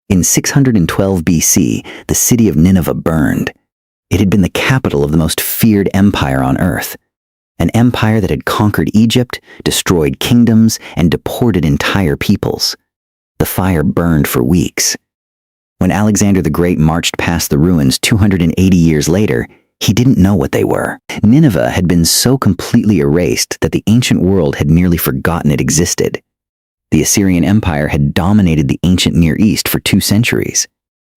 In 612 BC, the city of Nineveh burned. It had been the capital of the most feared empire on earth. An empire that had conquered Egypt, destroyed kingdoms, and deported entire peoples. The fire burned for weeks. When Alexander the Great marched past the ruins 280 years later, he didn't know what they were. Nineveh had been so completely erased that the ancient world had nearly forgotten it existed. The Assyrian Empire had dominated the ancient Near East for 2 centuries.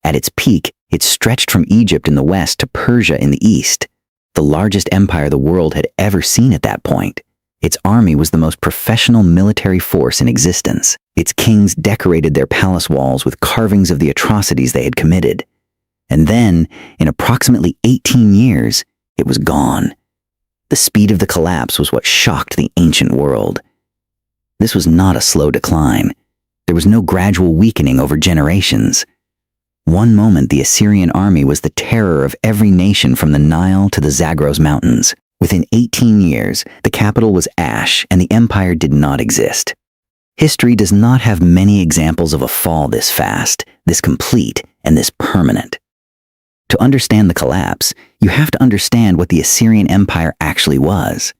At its peak, it stretched from Egypt in the west to Persia in the east, the largest empire the world had ever seen at that point. Its army was the most professional military force in existence. Its kings decorated their palace walls with carvings of the atrocities they had committed. And then, in approximately 18 years, it was gone. The speed of the collapse was what shocked the ancient world. This was not a slow decline. There was no gradual weakening over generations. One moment, the Assyrian army was the terror of every nation from the Nile to the Zagros Mountains. Within 18 years, the capital was ash and the empire did not exist. History does not have many examples of a fall this fast, this complete, and this permanent. To understand the collapse, you have to understand what the Assyrian Empire actually was.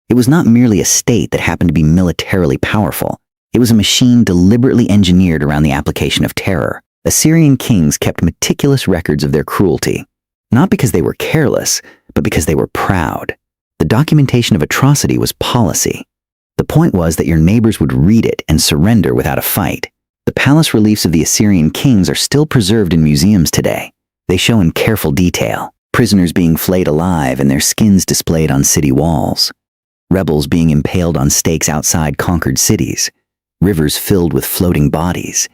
It was not merely a state that happened to be militarily powerful. It was a machine deliberately engineered around the application of terror. Assyrian kings kept meticulous records of their cruelty, not because they were careless, but because they were proud. The documentation of atrocity was policy. The point was that your neighbors would read it and surrender without a fight. The palace reliefs of the Assyrian kings are still preserved in museums today. They show in careful detail prisoners being flayed alive and their skins displayed on city walls, rebels being impaled on stakes outside conquered cities, rivers filled with floating bodies.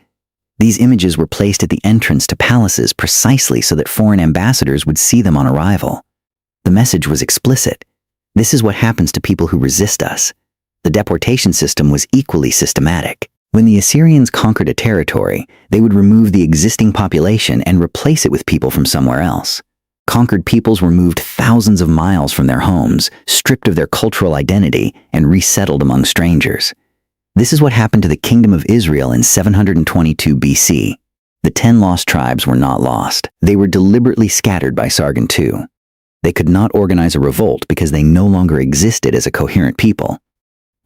These images were placed at the entrance to palaces precisely so that foreign ambassadors would see them on arrival. The message was explicit. This is what happens to people who resist us. The deportation system was equally systematic. When the Assyrians conquered a territory, they would remove the existing population and replace it with people from somewhere else. Conquered peoples were moved thousands of miles from their homes, stripped of their cultural identity, and resettled among strangers. This is what happened to the Kingdom of Israel in 722 BC. The 10 lost tribes were not lost. They were deliberately scattered by Sargon II. They could not organize a revolt because they no longer existed as a coherent people.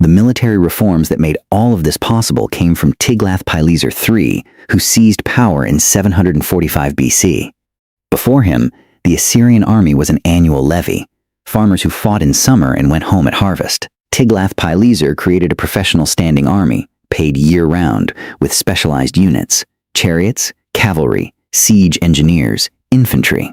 The military reforms that made all of this possible came from Tiglath-Pileser III, who seized power in 745 BC. Before him, the Assyrian army was an annual levy, farmers who fought in summer and went home at harvest. Tiglath-Pileser created a professional standing army, paid year-round, with specialized units, chariots, cavalry, siege engineers, infantry.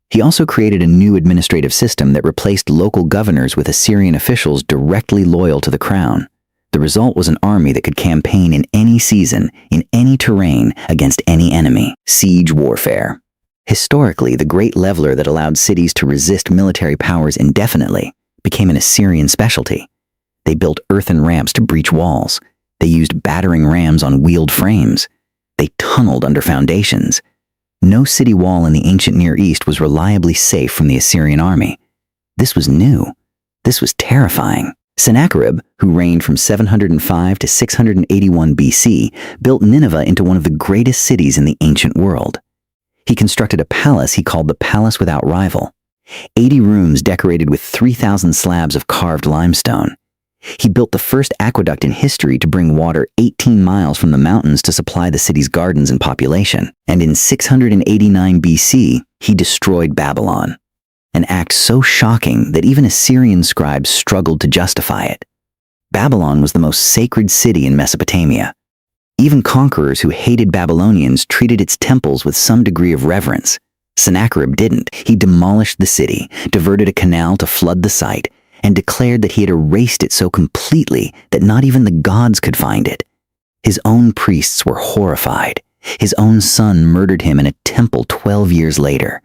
He also created a new administrative system that replaced local governors with Assyrian officials directly loyal to the crown. The result was an army that could campaign in any season, in any terrain, against any enemy. Siege warfare. Historically, the great leveler that allowed cities to resist military powers indefinitely became an Assyrian specialty. They built earthen ramps to breach walls. They used battering rams on wheeled frames. They tunneled under foundations. No city wall in the ancient Near East was reliably safe from the Assyrian army. This was new. This was terrifying. Sennacherib, who reigned from 705 to 681 BC, built Nineveh into one of the greatest cities in the ancient world. He constructed a palace he called the Palace Without Rival. 80 rooms decorated with 3,000 slabs of carved limestone. He built the first aqueduct in history to bring water 18 miles from the mountains to supply the city's gardens and population. And in 689 BC, he destroyed Babylon. An act so shocking that even Assyrian scribes struggled to justify it. Babylon was the most sacred city in Mesopotamia. Even conquerors who hated Babylonians treated its temples with some degree of reverence. Sennacherib didn't. He demolished the city, diverted a canal to flood the site, and declared that he had erased it so completely that not even the gods could find it. His own priests were horrified. His own son murdered him in a temple 12 years later.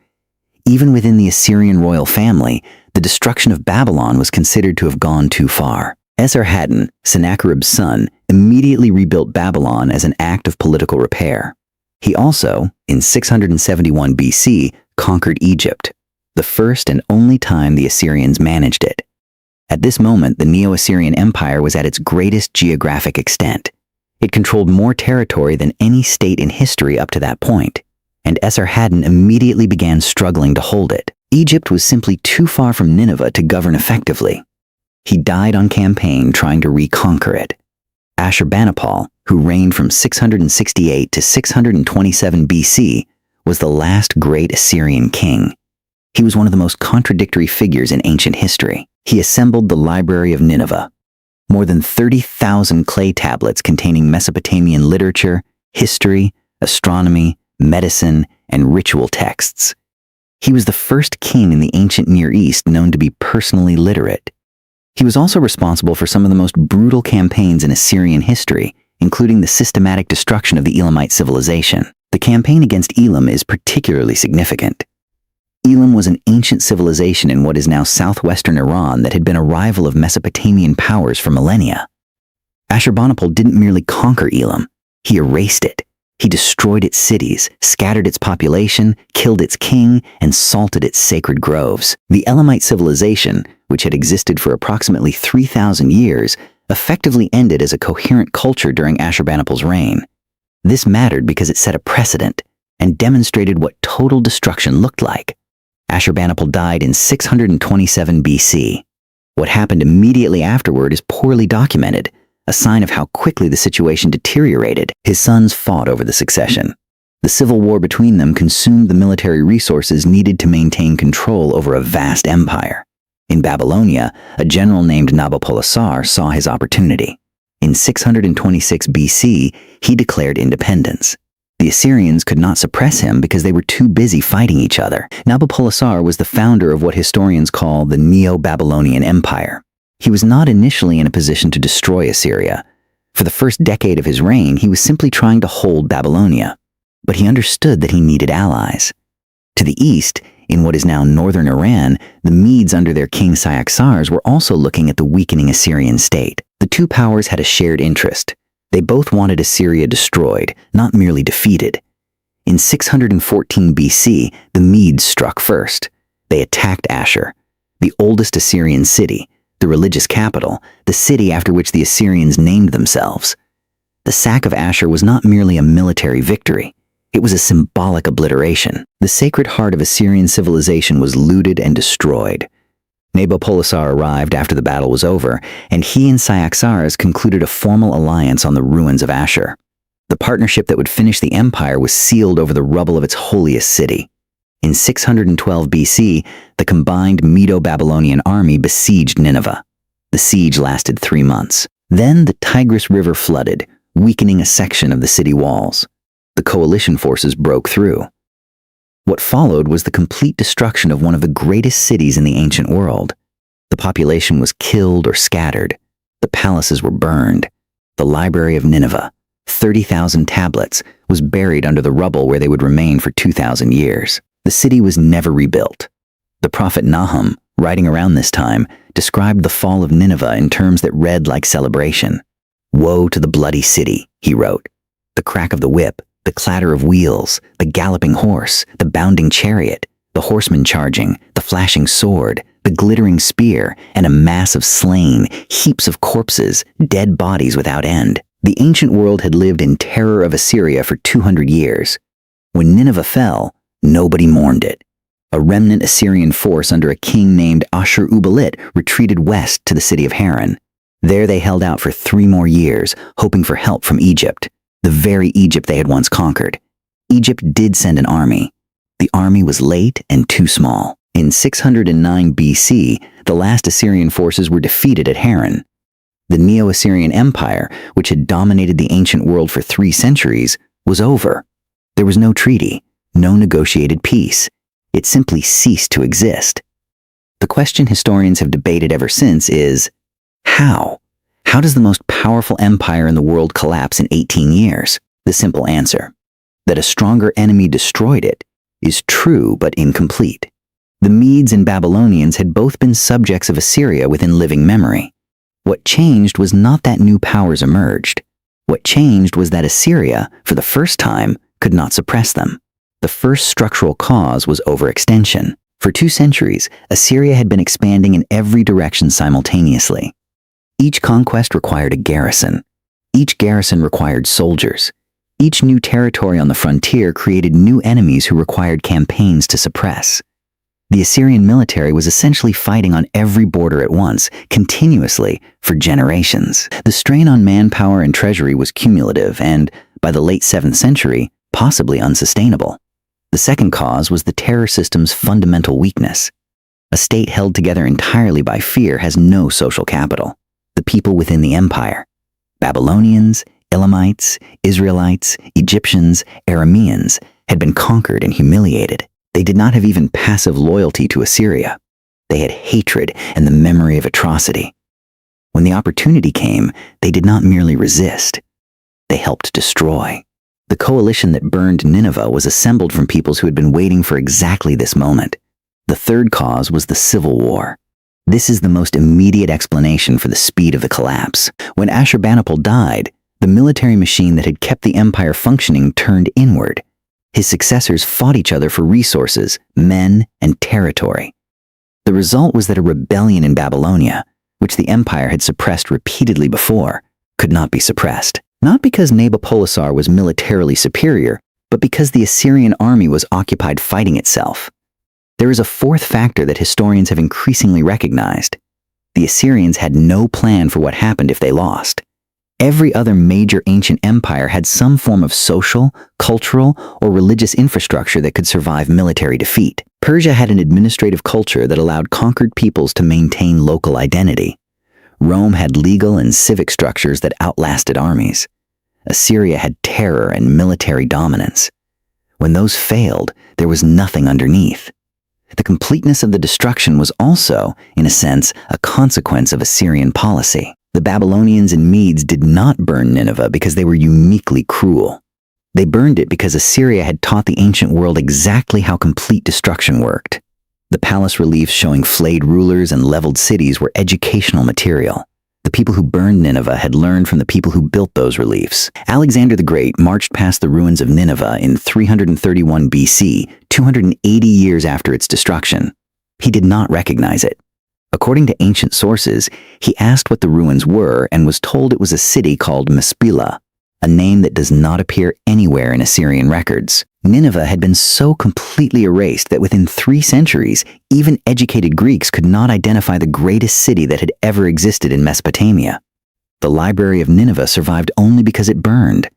Even within the Assyrian royal family, the destruction of Babylon was considered to have gone too far. Esarhaddon, Sennacherib's son, immediately rebuilt Babylon as an act of political repair. He also, in 671 BC, conquered Egypt, the first and only time the Assyrians managed it. At this moment, the Neo-Assyrian Empire was at its greatest geographic extent. It controlled more territory than any state in history up to that point, and Esarhaddon immediately began struggling to hold it. Egypt was simply too far from Nineveh to govern effectively. He died on campaign trying to reconquer it. Ashurbanipal, who reigned from 668 to 627 BC, was the last great Assyrian king. He was one of the most contradictory figures in ancient history. He assembled the Library of Nineveh, more than 30,000 clay tablets containing Mesopotamian literature, history, astronomy, medicine, and ritual texts. He was the first king in the ancient Near East known to be personally literate. He was also responsible for some of the most brutal campaigns in Assyrian history, including the systematic destruction of the Elamite civilization. The campaign against Elam is particularly significant. Elam was an ancient civilization in what is now southwestern Iran that had been a rival of Mesopotamian powers for millennia. Ashurbanipal didn't merely conquer Elam, he erased it. He destroyed its cities, scattered its population, killed its king, and salted its sacred groves. The Elamite civilization, which had existed for approximately 3,000 years, effectively ended as a coherent culture during Ashurbanipal's reign. This mattered because it set a precedent and demonstrated what total destruction looked like. Ashurbanipal died in 627 BC. What happened immediately afterward is poorly documented, a sign of how quickly the situation deteriorated. His sons fought over the succession. The civil war between them consumed the military resources needed to maintain control over a vast empire. In Babylonia, a general named Nabopolassar saw his opportunity. In 626 BC, he declared independence. The Assyrians could not suppress him because they were too busy fighting each other. Nabopolassar was the founder of what historians call the Neo-Babylonian Empire. He was not initially in a position to destroy Assyria. For the first decade of his reign, he was simply trying to hold Babylonia. But he understood that he needed allies. To the east, in what is now northern Iran, the Medes under their king Cyaxares were also looking at the weakening Assyrian state. The two powers had a shared interest. They both wanted Assyria destroyed, not merely defeated. In 614 BC, the Medes struck first. They attacked Ashur, the oldest Assyrian city, the religious capital, the city after which the Assyrians named themselves. The sack of Ashur was not merely a military victory. It was a symbolic obliteration. The sacred heart of Assyrian civilization was looted and destroyed. Nabopolassar arrived after the battle was over, and he and Cyaxares concluded a formal alliance on the ruins of Ashur. The partnership that would finish the empire was sealed over the rubble of its holiest city. In 612 BC, the combined Medo-Babylonian army besieged Nineveh. The siege lasted 3 months. Then the Tigris River flooded, weakening a section of the city walls. The coalition forces broke through. What followed was the complete destruction of one of the greatest cities in the ancient world. The population was killed or scattered. The palaces were burned. The Library of Nineveh, 30,000 tablets, was buried under the rubble where they would remain for 2,000 years. The city was never rebuilt. The prophet Nahum, writing around this time, described the fall of Nineveh in terms that read like celebration. "Woe to the bloody city," he wrote. "The crack of the whip, the clatter of wheels, the galloping horse, the bounding chariot, the horseman charging, the flashing sword, the glittering spear, and a mass of slain, heaps of corpses, dead bodies without end." The ancient world had lived in terror of Assyria for 200 years. When Nineveh fell, nobody mourned it. A remnant Assyrian force under a king named Ashur-uballit retreated west to the city of Haran. There they held out for 3 more years, hoping for help from Egypt, the very Egypt they had once conquered. Egypt did send an army. The army was late and too small. In 609 BC, the last Assyrian forces were defeated at Haran. The Neo-Assyrian Empire, which had dominated the ancient world for 3 centuries, was over. There was no treaty, no negotiated peace. It simply ceased to exist. The question historians have debated ever since is, how? How does the most powerful empire in the world collapse in 18 years? The simple answer, that a stronger enemy destroyed it, is true but incomplete. The Medes and Babylonians had both been subjects of Assyria within living memory. What changed was not that new powers emerged. What changed was that Assyria, for the first time, could not suppress them. The first structural cause was overextension. For 2 centuries, Assyria had been expanding in every direction simultaneously. Each conquest required a garrison. Each garrison required soldiers. Each new territory on the frontier created new enemies who required campaigns to suppress. The Assyrian military was essentially fighting on every border at once, continuously, for generations. The strain on manpower and treasury was cumulative and, by the late 7th century, possibly unsustainable. The second cause was the terror system's fundamental weakness. A state held together entirely by fear has no social capital. The people within the empire. Babylonians, Elamites, Israelites, Egyptians, Arameans had been conquered and humiliated. They did not have even passive loyalty to Assyria. They had hatred and the memory of atrocity. When the opportunity came, they did not merely resist. They helped destroy. The coalition that burned Nineveh was assembled from peoples who had been waiting for exactly this moment. The third cause was the civil war. This is the most immediate explanation for the speed of the collapse. When Ashurbanipal died, the military machine that had kept the empire functioning turned inward. His successors fought each other for resources, men, and territory. The result was that a rebellion in Babylonia, which the empire had suppressed repeatedly before, could not be suppressed. Not because Nabopolassar was militarily superior, but because the Assyrian army was occupied fighting itself. There is a fourth factor that historians have increasingly recognized. The Assyrians had no plan for what happened if they lost. Every other major ancient empire had some form of social, cultural, or religious infrastructure that could survive military defeat. Persia had an administrative culture that allowed conquered peoples to maintain local identity. Rome had legal and civic structures that outlasted armies. Assyria had terror and military dominance. When those failed, there was nothing underneath. The completeness of the destruction was also, in a sense, a consequence of Assyrian policy. The Babylonians and Medes did not burn Nineveh because they were uniquely cruel. They burned it because Assyria had taught the ancient world exactly how complete destruction worked. The palace reliefs showing flayed rulers and leveled cities were educational material. The people who burned Nineveh had learned from the people who built those reliefs. Alexander the Great marched past the ruins of Nineveh in 331 BC, 280 years after its destruction. He did not recognize it. According to ancient sources, he asked what the ruins were and was told it was a city called Mespila, a name that does not appear anywhere in Assyrian records. Nineveh had been so completely erased that within 3 centuries, even educated Greeks could not identify the greatest city that had ever existed in Mesopotamia. The Library of Nineveh survived only because it burned.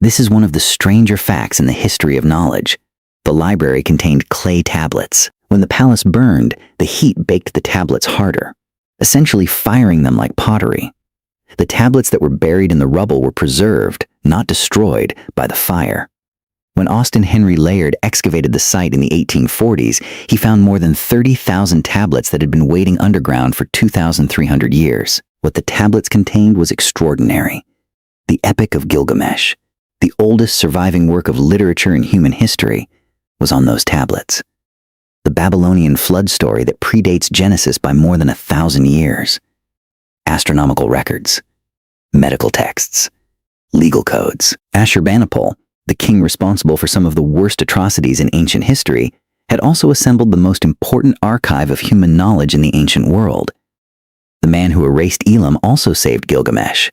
This is one of the stranger facts in the history of knowledge. The library contained clay tablets. When the palace burned, the heat baked the tablets harder, essentially firing them like pottery. The tablets that were buried in the rubble were preserved, not destroyed, by the fire. When Austin Henry Layard excavated the site in the 1840s, he found more than 30,000 tablets that had been waiting underground for 2,300 years. What the tablets contained was extraordinary. The Epic of Gilgamesh, the oldest surviving work of literature in human history, was on those tablets. The Babylonian flood story that predates Genesis by more than 1,000 years. Astronomical records, medical texts, legal codes. Ashurbanipal, the king responsible for some of the worst atrocities in ancient history, had also assembled the most important archive of human knowledge in the ancient world. The man who erased Elam also saved Gilgamesh.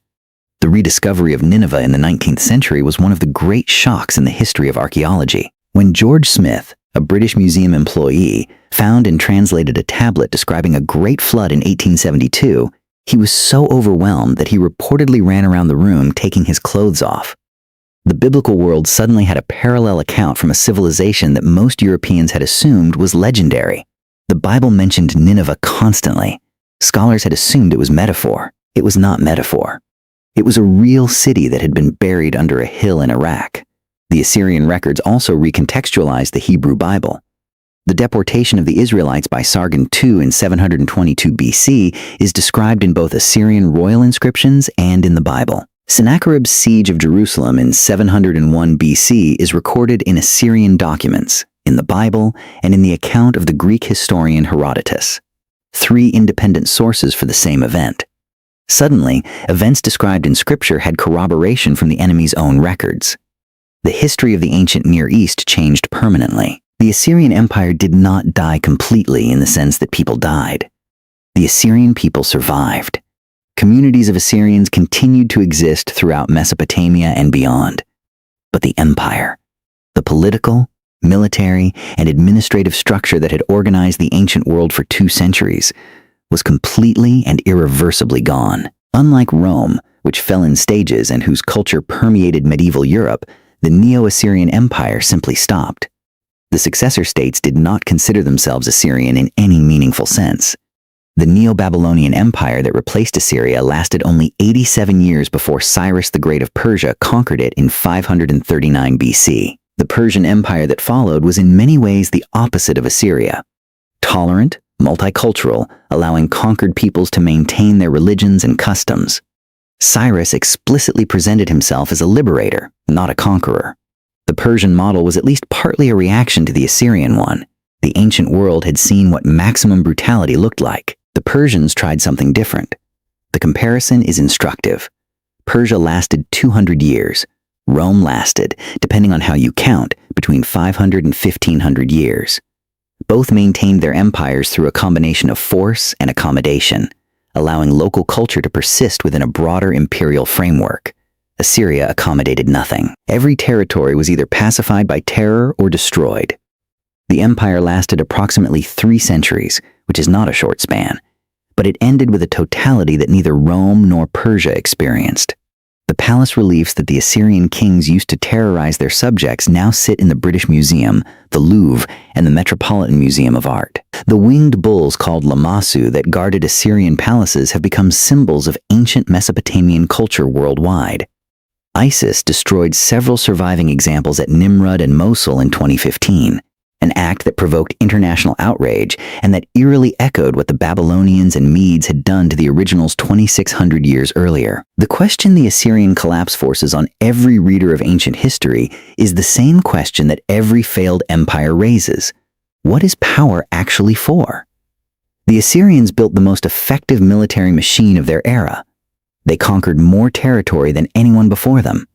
The rediscovery of Nineveh in the 19th century was one of the great shocks in the history of archaeology. When George Smith, a British Museum employee, found and translated a tablet describing a great flood in 1872, he was so overwhelmed that he reportedly ran around the room taking his clothes off. The biblical world suddenly had a parallel account from a civilization that most Europeans had assumed was legendary. The Bible mentioned Nineveh constantly. Scholars had assumed it was metaphor. It was not metaphor. It was a real city that had been buried under a hill in Iraq. The Assyrian records also recontextualized the Hebrew Bible. The deportation of the Israelites by Sargon II in 722 BC is described in both Assyrian royal inscriptions and in the Bible. Sennacherib's siege of Jerusalem in 701 BC is recorded in Assyrian documents, in the Bible, and in the account of the Greek historian Herodotus. 3 independent sources for the same event. Suddenly, events described in Scripture had corroboration from the enemy's own records. The history of the ancient Near East changed permanently. The Assyrian Empire did not die completely in the sense that people died. The Assyrian people survived. Communities of Assyrians continued to exist throughout Mesopotamia and beyond. But the empire, the political, military, and administrative structure that had organized the ancient world for 2 centuries, was completely and irreversibly gone. Unlike Rome, which fell in stages and whose culture permeated medieval Europe, the Neo-Assyrian Empire simply stopped. The successor states did not consider themselves Assyrian in any meaningful sense. The Neo-Babylonian Empire that replaced Assyria lasted only 87 years before Cyrus the Great of Persia conquered it in 539 BC. The Persian Empire that followed was in many ways the opposite of Assyria. Tolerant, multicultural, allowing conquered peoples to maintain their religions and customs. Cyrus explicitly presented himself as a liberator, not a conqueror. The Persian model was at least partly a reaction to the Assyrian one. The ancient world had seen what maximum brutality looked like. The Persians tried something different. The comparison is instructive. Persia lasted 200 years. Rome lasted, depending on how you count, between 500 and 1500 years. Both maintained their empires through a combination of force and accommodation, allowing local culture to persist within a broader imperial framework. Assyria accommodated nothing. Every territory was either pacified by terror or destroyed. The empire lasted approximately 3 centuries, which is not a short span, but it ended with a totality that neither Rome nor Persia experienced. The palace reliefs that the Assyrian kings used to terrorize their subjects now sit in the British Museum, the Louvre, and the Metropolitan Museum of Art. The winged bulls called Lamassu that guarded Assyrian palaces have become symbols of ancient Mesopotamian culture worldwide. ISIS destroyed several surviving examples at Nimrud and Mosul in 2015, an act that provoked international outrage and that eerily echoed what the Babylonians and Medes had done to the originals 2,600 years earlier. The question the Assyrian collapse forces on every reader of ancient history is the same question that every failed empire raises. What is power actually for? The Assyrians built the most effective military machine of their era. They conquered more territory than anyone before them.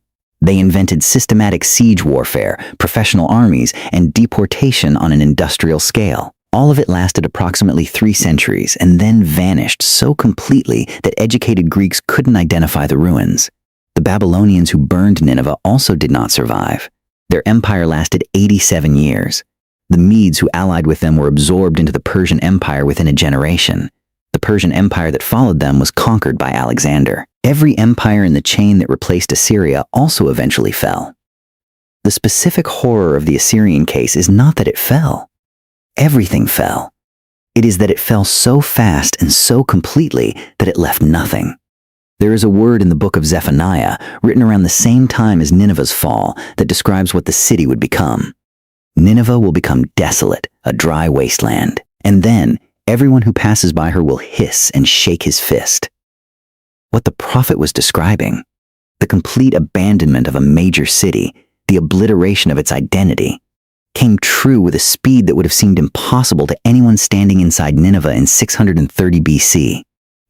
They invented systematic siege warfare, professional armies, and deportation on an industrial scale. All of it lasted approximately 3 centuries and then vanished so completely that educated Greeks couldn't identify the ruins. The Babylonians who burned Nineveh also did not survive. Their empire lasted 87 years. The Medes who allied with them were absorbed into the Persian Empire within a generation. The Persian Empire that followed them was conquered by Alexander. Every empire in the chain that replaced Assyria also eventually fell. The specific horror of the Assyrian case is not that it fell. Everything fell. It is that it fell so fast and so completely that it left nothing. There is a word in the book of Zephaniah, written around the same time as Nineveh's fall, that describes what the city would become. Nineveh will become desolate, a dry wasteland, and then everyone who passes by her will hiss and shake his fist. What the prophet was describing, the complete abandonment of a major city, the obliteration of its identity, came true with a speed that would have seemed impossible to anyone standing inside Nineveh in 630 BC.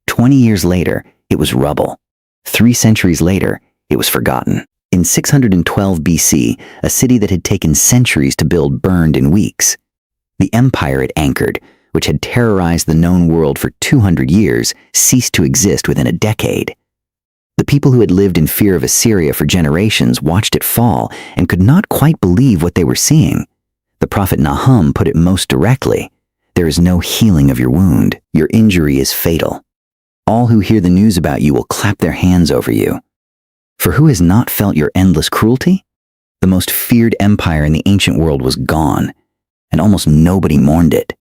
20 years later, it was rubble. 3 centuries later, it was forgotten. In 612 BC, a city that had taken centuries to build burned in weeks. The empire it anchored, which had terrorized the known world for 200 years, ceased to exist within a decade. The people who had lived in fear of Assyria for generations watched it fall and could not quite believe what they were seeing. The prophet Nahum put it most directly: "There is no healing of your wound. Your injury is fatal. All who hear the news about you will clap their hands over you. For who has not felt your endless cruelty?" The most feared empire in the ancient world was gone, and almost nobody mourned it.